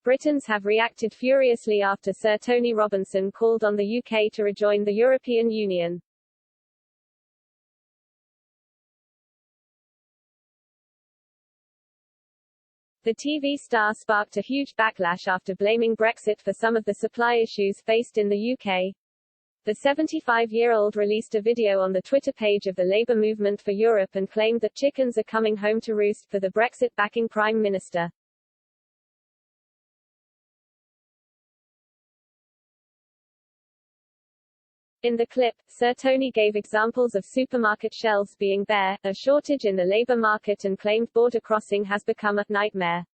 Britons have reacted furiously after Sir Tony Robinson called on the UK to rejoin the European Union. The TV star sparked a huge backlash after blaming Brexit for some of the supply issues faced in the UK. The 75-year-old released a video on the Twitter page of the Labour Movement for Europe and claimed that chickens are coming home to roost for the Brexit-backing Prime Minister. In the clip, Sir Tony gave examples of supermarket shelves being bare, a shortage in the labour market, and claimed border crossing has become a nightmare.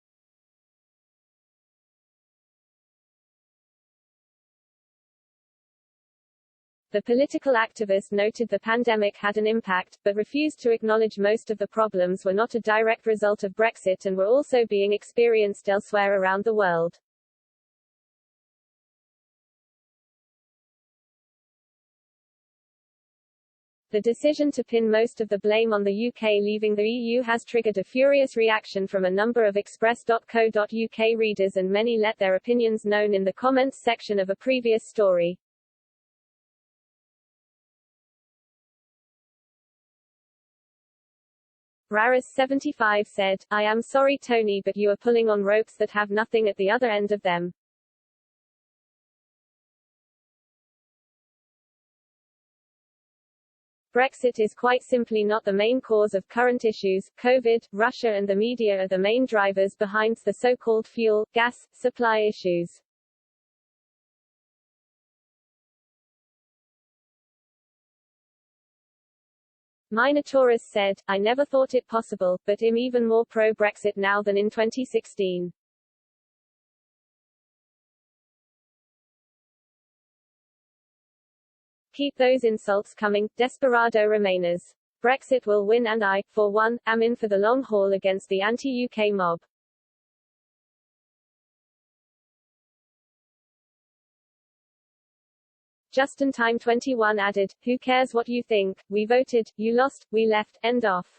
The political activist noted the pandemic had an impact, but refused to acknowledge most of the problems were not a direct result of Brexit and were also being experienced elsewhere around the world. The decision to pin most of the blame on the UK leaving the EU has triggered a furious reaction from a number of express.co.uk readers, and many let their opinions known in the comments section of a previous story. Raris75 said, "I am sorry Tony, but you are pulling on ropes that have nothing at the other end of them. Brexit is quite simply not the main cause of current issues. COVID, Russia and the media are the main drivers behind the so-called fuel, gas, supply issues." Minotaurus said, "I never thought it possible, but I'm even more pro-Brexit now than in 2016. Keep those insults coming, Desperado Remainers. Brexit will win and I, for one, am in for the long haul against the anti-UK mob." Justin-Time21 added, "Who cares what you think, we voted, you lost, we left, end off."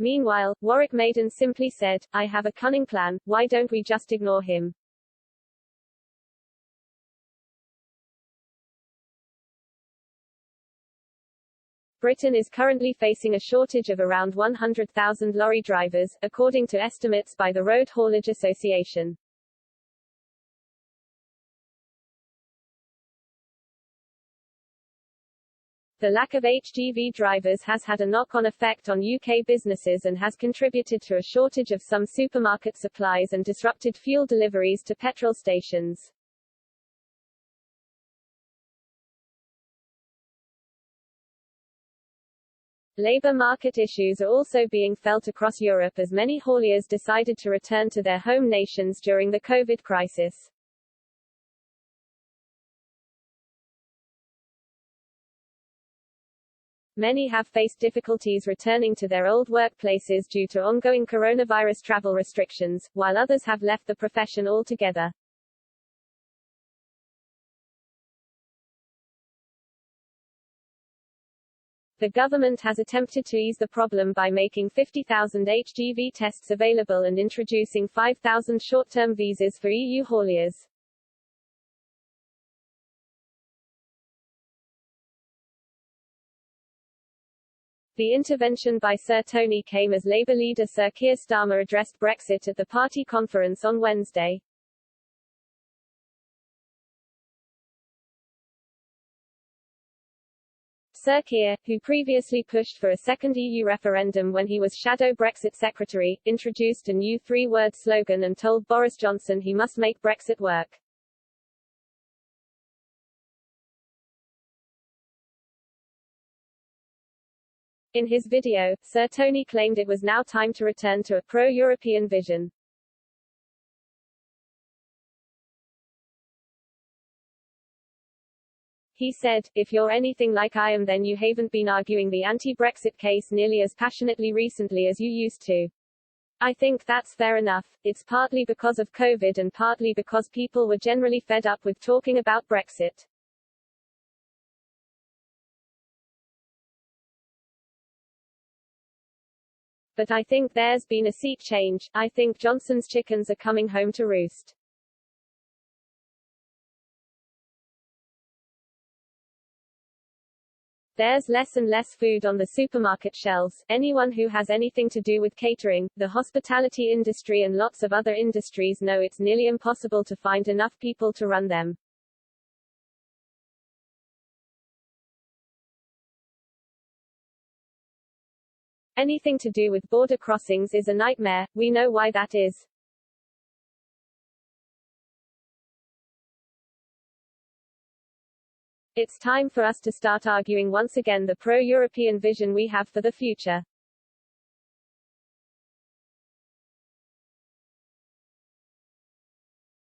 Meanwhile, Warwick Maiden simply said, "I have a cunning plan, why don't we just ignore him?" Britain is currently facing a shortage of around 100,000 lorry drivers, according to estimates by the Road Haulage Association. The lack of HGV drivers has had a knock-on effect on UK businesses and has contributed to a shortage of some supermarket supplies and disrupted fuel deliveries to petrol stations. Labour market issues are also being felt across Europe as many hauliers decided to return to their home nations during the COVID crisis. Many have faced difficulties returning to their old workplaces due to ongoing coronavirus travel restrictions, while others have left the profession altogether. The government has attempted to ease the problem by making 50,000 HGV tests available and introducing 5,000 short-term visas for EU hauliers. The intervention by Sir Tony came as Labour leader Sir Keir Starmer addressed Brexit at the party conference on Wednesday. Sir Keir, who previously pushed for a second EU referendum when he was Shadow Brexit Secretary, introduced a new three-word slogan and told Boris Johnson he must make Brexit work. In his video, Sir Tony claimed it was now time to return to a pro-European vision. He said, "If you're anything like I am, then you haven't been arguing the anti-Brexit case nearly as passionately recently as you used to. I think that's fair enough. It's partly because of COVID and partly because people were generally fed up with talking about Brexit." But I think there's been a sea change. I think Johnson's chickens are coming home to roost. There's less and less food on the supermarket shelves. Anyone who has anything to do with catering, the hospitality industry and lots of other industries know it's nearly impossible to find enough people to run them. Anything to do with border crossings is a nightmare. We know why that is. It's time for us to start arguing once again the pro-European vision we have for the future.